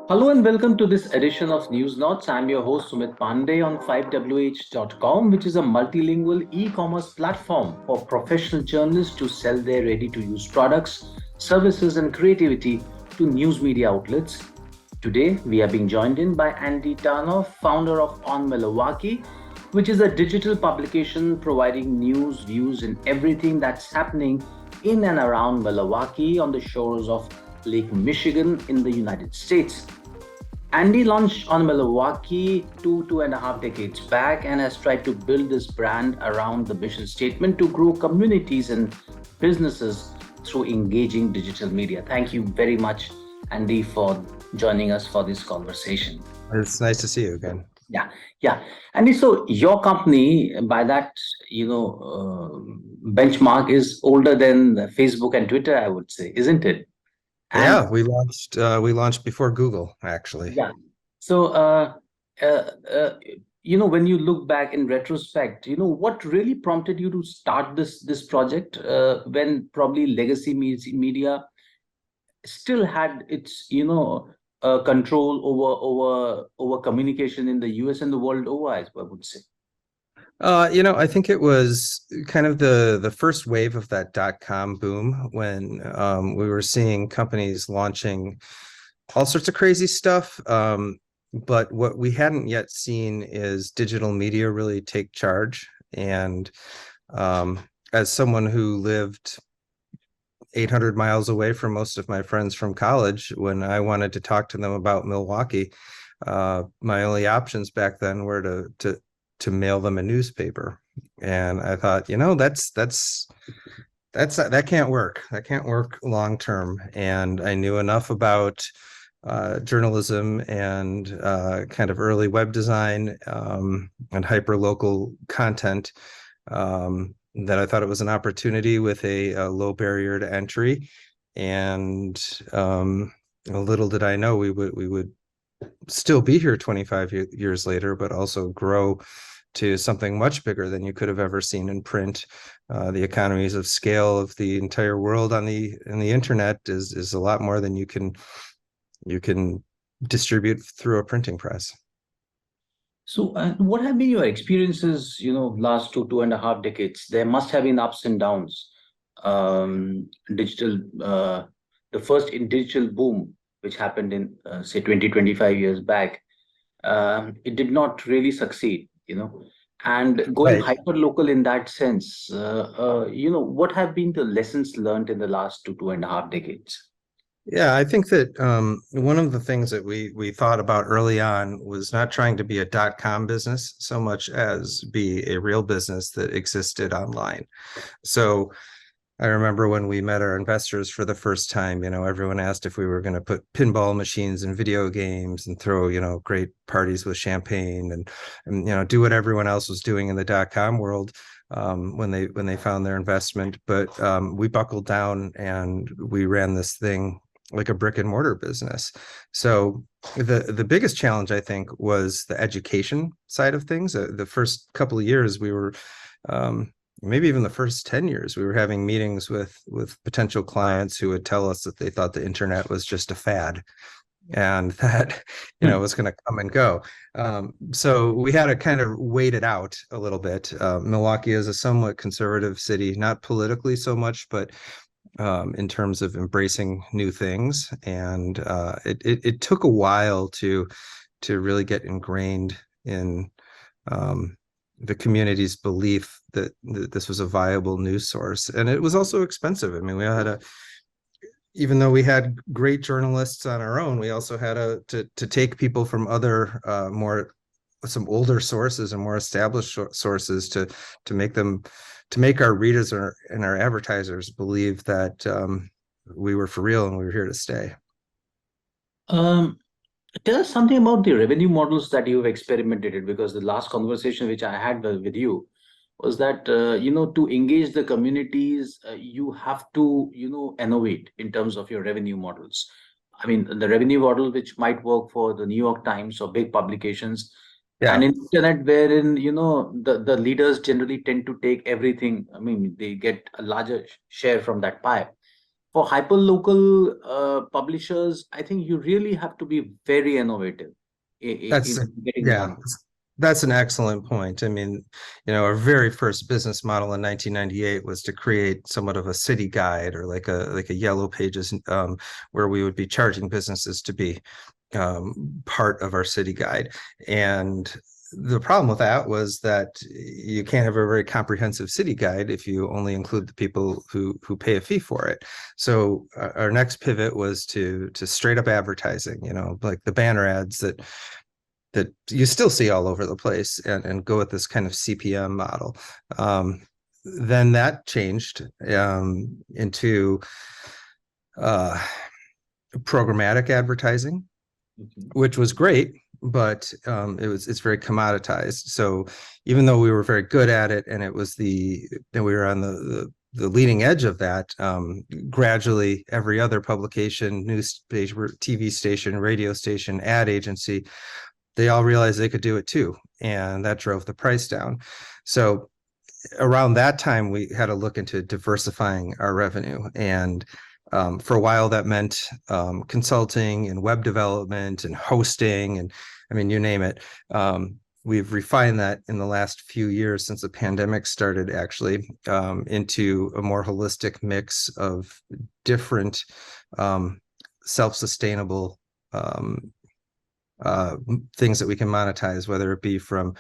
Hello and welcome to this edition of News Notes. I'm your host Sumit Pandey on 5wh.com, which is a multilingual e-commerce platform for professional journalists to sell their ready-to-use products, services, and creativity to news media outlets. Today, we are being joined in by Andy Tarnoff, founder of OnMilwaukee, which is a digital publication providing news, views, and everything that's happening in and around Milwaukee on the shores of Lake Michigan in the United States. Andy launched on Milwaukee two and a half decades back and has tried to build this brand around the mission statement to grow communities and businesses through engaging digital media. Thank you very much, Andy, for joining us for this conversation. It's nice to see you again. Yeah, yeah. Andy, so your company, by that, benchmark is older than Facebook and Twitter, I would say, isn't it? And Yeah, we launched before Google, actually. yeah. So, uh, uh, when you look back in retrospect, what really prompted you to start this project when probably legacy media still had its, control over communication in the US and the world over, I would say. I think it was kind of the first wave of that dot-com boom when we were seeing companies launching all sorts of crazy stuff. But what we hadn't yet seen is digital media really take charge. And as someone who lived 800 miles away from most of my friends from college, when I wanted to talk to them about Milwaukee, my only options back then were to mail them a newspaper. And I thought, that can't work. That can't work long term. And I knew enough about journalism and kind of early web design and hyper local content that I thought it was an opportunity with a low barrier to entry. And little did I know we would still be here 25 years later, but also grow to something much bigger than you could have ever seen in print. The economies of scale of the entire world in the internet is a lot more than you can distribute through a printing press. So, what have been your experiences, last two and a half decades? There must have been ups and downs. Digital, the first in digital boom, which happened in, say, 20, 25 years back, it did not really succeed, And going Right. hyper local in that sense, what have been the lessons learned in the last two and a half decades? Yeah, I think that one of the things that we thought about early on was not trying to be a dot-com business so much as be a real business that existed online. So I remember when we met our investors for the first time, everyone asked if we were going to put pinball machines and video games and throw, great parties with champagne and do what everyone else was doing in the dot-com world when they found their investment. But we buckled down and we ran this thing like a brick and mortar business. So the biggest challenge, I think, was the education side of things. The first couple of years we were maybe even the first 10 years, we were having meetings with potential clients who would tell us that they thought the internet was just a fad and that, was going to come and go. So we had to kind of wait it out a little bit. Milwaukee is a somewhat conservative city, not politically so much, but in terms of embracing new things. And it took a while to really get ingrained in the community's belief that this was a viable news source. And it was also expensive. I mean, even though we had great journalists on our own, we also had to take people from other some older sources and more established sources to make our readers and our advertisers believe that we were for real and we were here to stay. Um, Tell us something about the revenue models that you've experimented with, because the last conversation which I had with you was that, to engage the communities, you have to, innovate in terms of your revenue models. I mean, the revenue model which might work for the New York Times or big publications, and Yeah. in internet wherein, the leaders generally tend to take everything. I mean, they get a larger share from that pie. for hyperlocal publishers, I think you really have to be very innovative That's in getting yeah, done. that's an excellent point. I mean, our very first business model in 1998 was to create somewhat of a city guide or like a yellow pages, where we would be charging businesses to be part of our city guide. And the problem with that was that you can't have a very comprehensive city guide if you only include the people who pay a fee for it. So our next pivot was to straight up advertising, like the banner ads that you still see all over the place, and go with this kind of CPM model. Then that changed into uh, programmatic advertising, Okay. which was great, but it's very commoditized. So even though we were very good at it, and we were on the leading edge of that, gradually every other publication, newspaper, TV station, radio station, ad agency, they all realized they could do it too, and that drove the price down. So around that time, we had to look into diversifying our revenue, and for a while that meant consulting and web development and hosting, and I mean, you name it. We've refined that in the last few years since the pandemic started, actually, into a more holistic mix of different self-sustainable things that we can monetize, whether it be from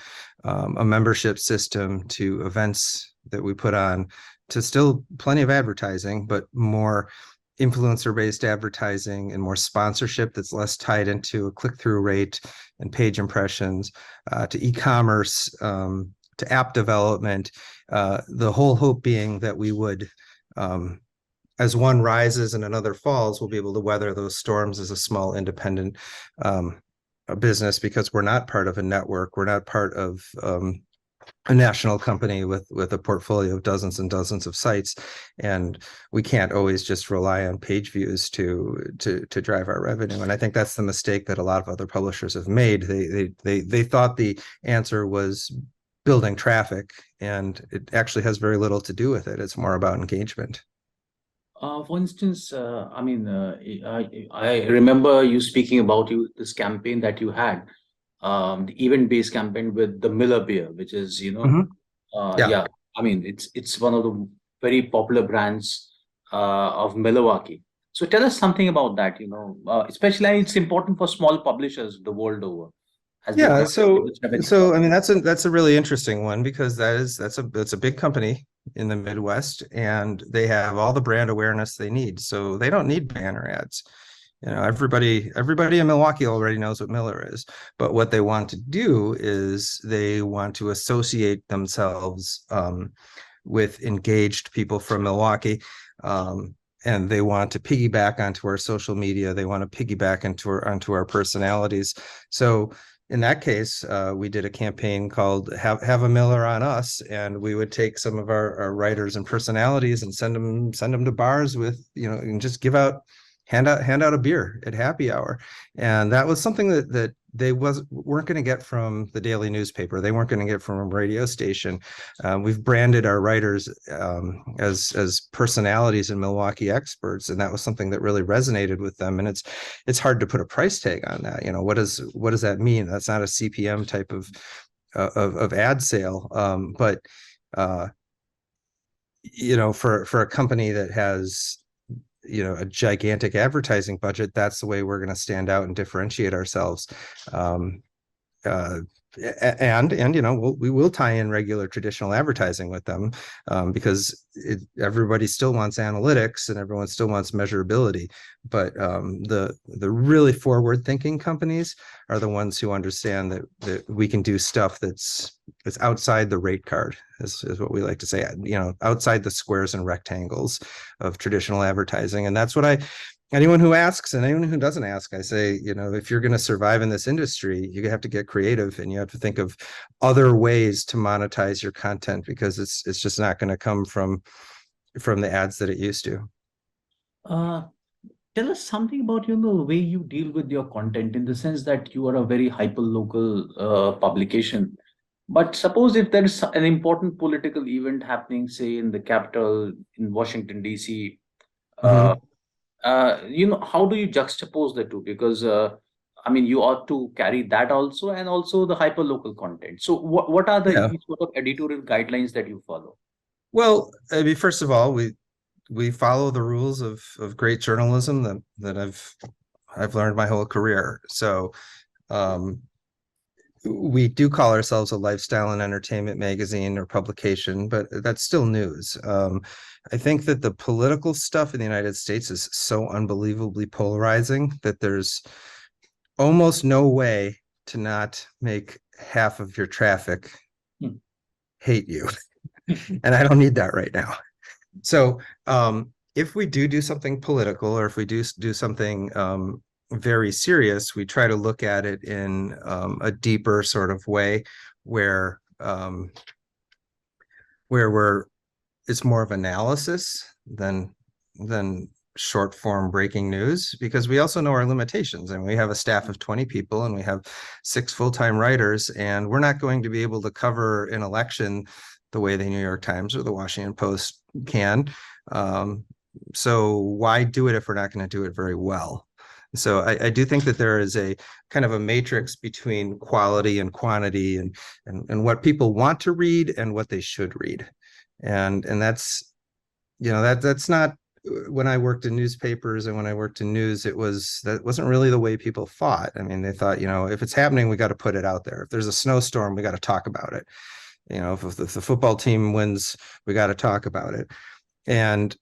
a membership system to events that we put on, to still plenty of advertising, but more influencer-based advertising and more sponsorship that's less tied into a click-through rate and page impressions, to e-commerce, to app development. The whole hope being that we would, as one rises and another falls, we'll be able to weather those storms as a small independent a business, because we're not part of a network. We're not part of a national company with a portfolio of dozens and dozens of sites, and we can't always just rely on page views to drive our revenue. And I think that's the mistake that a lot of other publishers have made. They thought the answer was building traffic, and it actually has very little to do with it. It's more about engagement. For instance, I mean, I remember you speaking about this campaign that you had, the event-based campaign with the Miller beer, which is, Mhm. Yeah. yeah, I mean, it's one of the very popular brands of Milwaukee. So tell us something about that, especially it's important for small publishers the world over, as they've Yeah, got so this revenue. so I mean, that's a really interesting one, because that's a big company in the Midwest, and they have all the brand awareness they need. So they don't need banner ads. Everybody in Milwaukee already knows what Miller is, but what they want to do is they want to associate themselves with engaged people from Milwaukee. And they want to piggyback onto our social media. They want to piggyback onto our personalities. So in that case, we did a campaign called "Have a Miller on Us," and we would take some of our writers and personalities and send them to bars with, and just hand out a beer at happy hour. And that was something that they weren't going to get from the daily newspaper. They weren't going to get from a radio station. We've branded our writers as personalities and Milwaukee experts, and that was something that really resonated with them. And it's hard to put a price tag on that. What does that mean? That's not a CPM type of ad sale. But for a company that has a gigantic advertising budget, that's the way we're going to stand out and differentiate ourselves. Uh, and we will tie in regular traditional advertising with them, because everybody still wants analytics and everyone still wants measurability. But the really forward thinking companies are the ones who understand that we can do stuff that's outside the rate card, is what we like to say, outside the squares and rectangles of traditional advertising. And that's what anyone who asks and anyone who doesn't ask, I say, if you're going to survive in this industry, you have to get creative, and you have to think of other ways to monetize your content, because it's just not going to come from the ads that it used to. Uh, Tell us something about the way you deal with your content, in the sense that you are a very hyper local publication. But suppose if there is an important political event happening, say in the capital, in Washington, D.C., Uh, Mhm. how do you juxtapose the two? Because I mean, you ought to carry that also, and also the hyperlocal content. So, what are the Yeah. sort of editorial guidelines that you follow? Well, I mean, first of all, we follow the rules of great journalism that I've learned my whole career. So um, we do call ourselves a lifestyle and entertainment magazine or publication, but that's still news. I think that the political stuff in the United States is so unbelievably polarizing that there's almost no way to not make half of your traffic Hmm. hate you. And I don't need that right now. So if we do something political, or if we do something very serious, we try to look at it in a deeper sort of way where we're it's more of analysis than short form breaking news, because we also know our limitations, and we have a staff of 20 people and we have 6 full-time writers, and we're not going to be able to cover an election the way the New York Times or the Washington Post can. So why do it if we're not going to do it very well? So I do think that there is a kind of a matrix between quality and quantity, and what people want to read and what they should read. And that's, that's not, when I worked in newspapers and when I worked in news, that wasn't really the way people thought. I mean, they thought, if it's happening, we got to put it out there. If there's a snowstorm, we got to talk about it. If the football team wins, we got to talk about it. And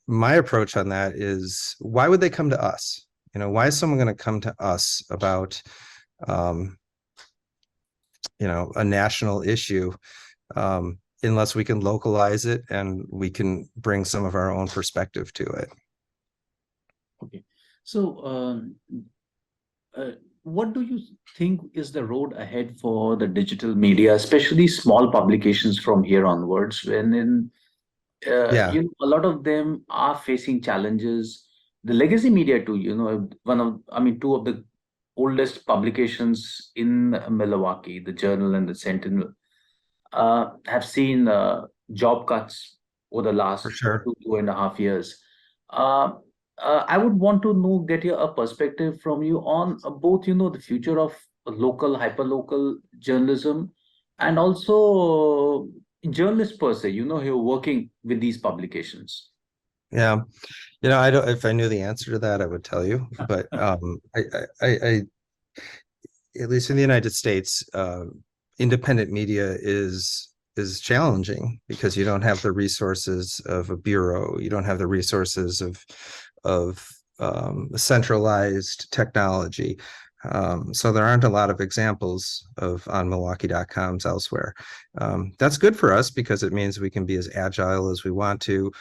my approach on that is, why would they come to us? Why is someone going to come to us about, um, a national issue, unless we can localize it and we can bring some of our own perspective to it? Okay. So, uh, what do you think is the road ahead for the digital media, especially small publications from here onwards? When Yeah, a lot of them are facing challenges. The legacy media too. Two of the oldest publications in Milwaukee, the Journal and the Sentinel, have seen job cuts over the for last sure. 2.5 years. Uh, I would want to know, get your a perspective from you on both, the future of local, hyperlocal journalism, and also journalists per se, who are working with these publications. Yeah. I don't, if I knew the answer to that, I would tell you. But I at least in the United States, independent media is challenging because you don't have the resources of a bureau, you don't have the resources of centralized technology. So there aren't a lot of examples of onmilwaukee.coms elsewhere. That's good for us because it means we can be as agile as we want to.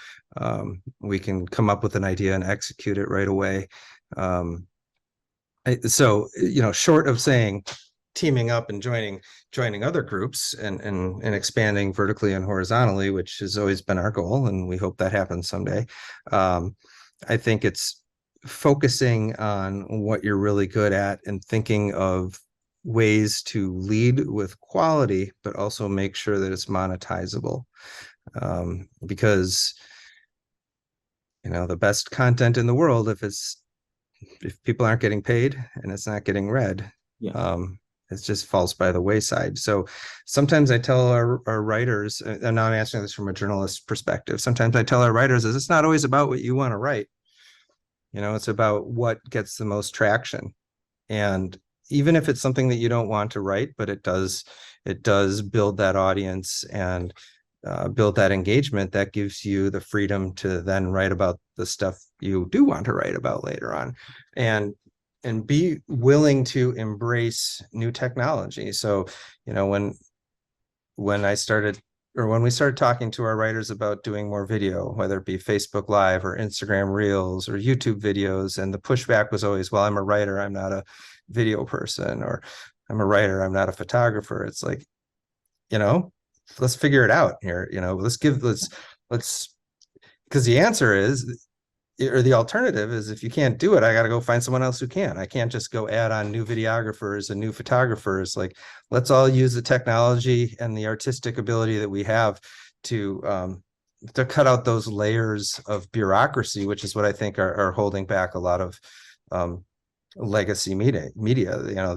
We can come up with an idea and execute it right away. So short of saying teaming up and joining other groups and expanding vertically and horizontally, which has always been our goal, and we hope that happens someday. I think it's focusing on what you're really good at and thinking of ways to lead with quality, but also make sure that it's monetizable. Because the best content in the world, if people aren't getting paid and it's not getting read, Yeah. it just falls by the wayside. So sometimes I tell our writers, and now I'm answering this from a journalist perspective, sometimes I tell our writers is it's not always about what you want to write. It's about what gets the most traction. And even if it's something that you don't want to write, but it does build that audience and build that engagement, that gives you the freedom to then write about the stuff you do want to write about later on, and be willing to embrace new technology. So when I started, or when we started talking to our writers about doing more video, whether it be Facebook Live or Instagram Reels or YouTube videos, and the pushback was always, well, I'm a writer, I'm not a video person, or I'm a writer, I'm not a photographer. It's like, you know, let's figure it out here. Let's, because the answer is, or the alternative is, if you can't do it, I got to go find someone else who can. I can't just go add on new videographers and new photographers. Like, let's all use the technology and the artistic ability that we have to to cut out those layers of bureaucracy, which is what I think are holding back a lot of legacy media. You know,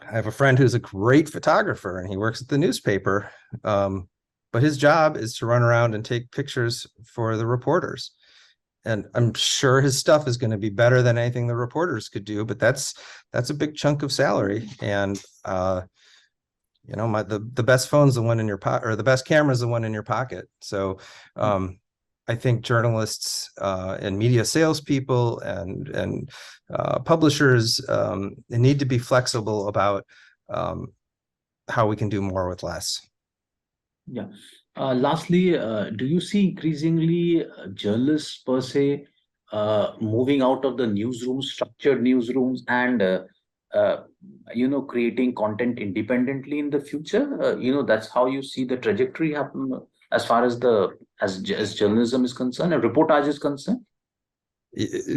I have a friend who's a great photographer and he works at the newspaper, but his job is to run around and take pictures for the reporters. And I'm sure his stuff is going to be better than anything the reporters could do, but that's a big chunk of salary. And you know, the best phone's the one in your pocket, or the best camera is the one in your pocket. So I think journalists and media salespeople and publishers need to be flexible about how we can do more with less. Yeah. Lastly, do you see increasingly journalists per se moving out of the newsrooms, structured newsrooms, and creating content independently in the future? That's how you see the trajectory happen as far as as journalism is concerned and reportage is concerned.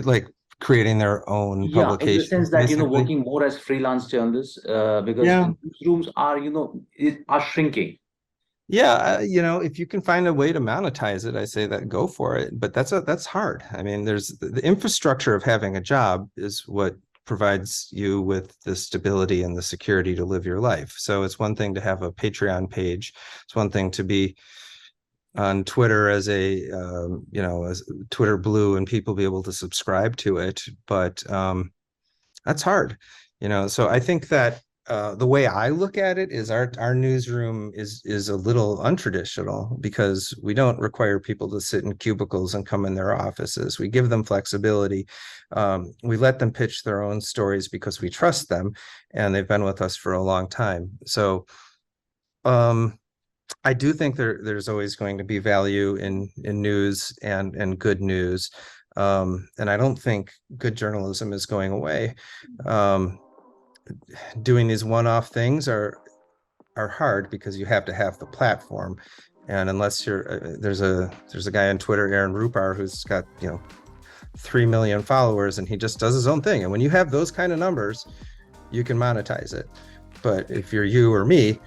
Like creating their own Yeah, in the publication, sense that basically. working more as freelance journalists because Yeah. the newsrooms are shrinking. Yeah, if you can find a way to monetize it, I say that go for it. But that's hard. I mean, there's the infrastructure of having a job is what provides you with the stability and the security to live your life. So it's one thing to have a Patreon page. It's one thing to be on Twitter as as Twitter Blue and people be able to subscribe to it. But that's hard, So I think that the way I look at it is our newsroom is a little untraditional because we don't require people to sit in cubicles and come in their offices. We give them flexibility. We let them pitch their own stories because we trust them, and they've been with us for a long time. So I do think there's always going to be value in news and good news. And I don't think good journalism is going away. Doing these one-off things are hard because you have to have the platform, and unless you're there's a guy on Twitter, Aaron Rupar, who's got 3 million followers and he just does his own thing, and when you have those kind of numbers you can monetize it. But if you're you or me,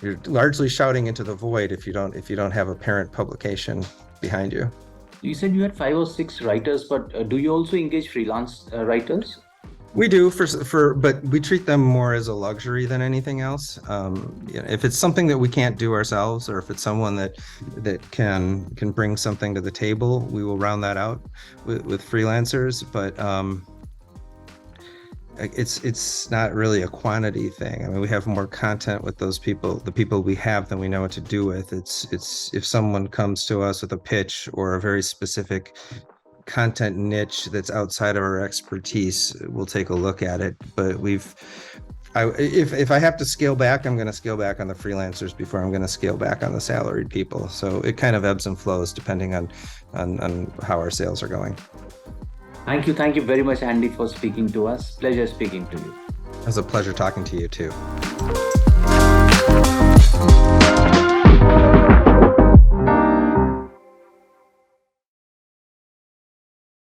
you're largely shouting into the void if you don't have a parent publication behind you. You said you had 5 or 6 writers, but do you also engage freelance writers? We do but we treat them more as a luxury than anything else. If it's something that we can't do ourselves, or if it's someone that can bring something to the table, we will round that out with freelancers. But it's not really a quantity thing. I mean, we have more content with those people, the people we have, than we know what to do with. It's if someone comes to us with a pitch or a very specific content niche that's outside of our expertise, we'll take a look at it. But if I have to scale back, I'm going to scale back on the freelancers before I'm going to scale back on the salaried people. So it kind of ebbs and flows depending on how our sales are going. Thank you very much, Andy, for speaking to us. Pleasure speaking to you. It was a pleasure talking to you too.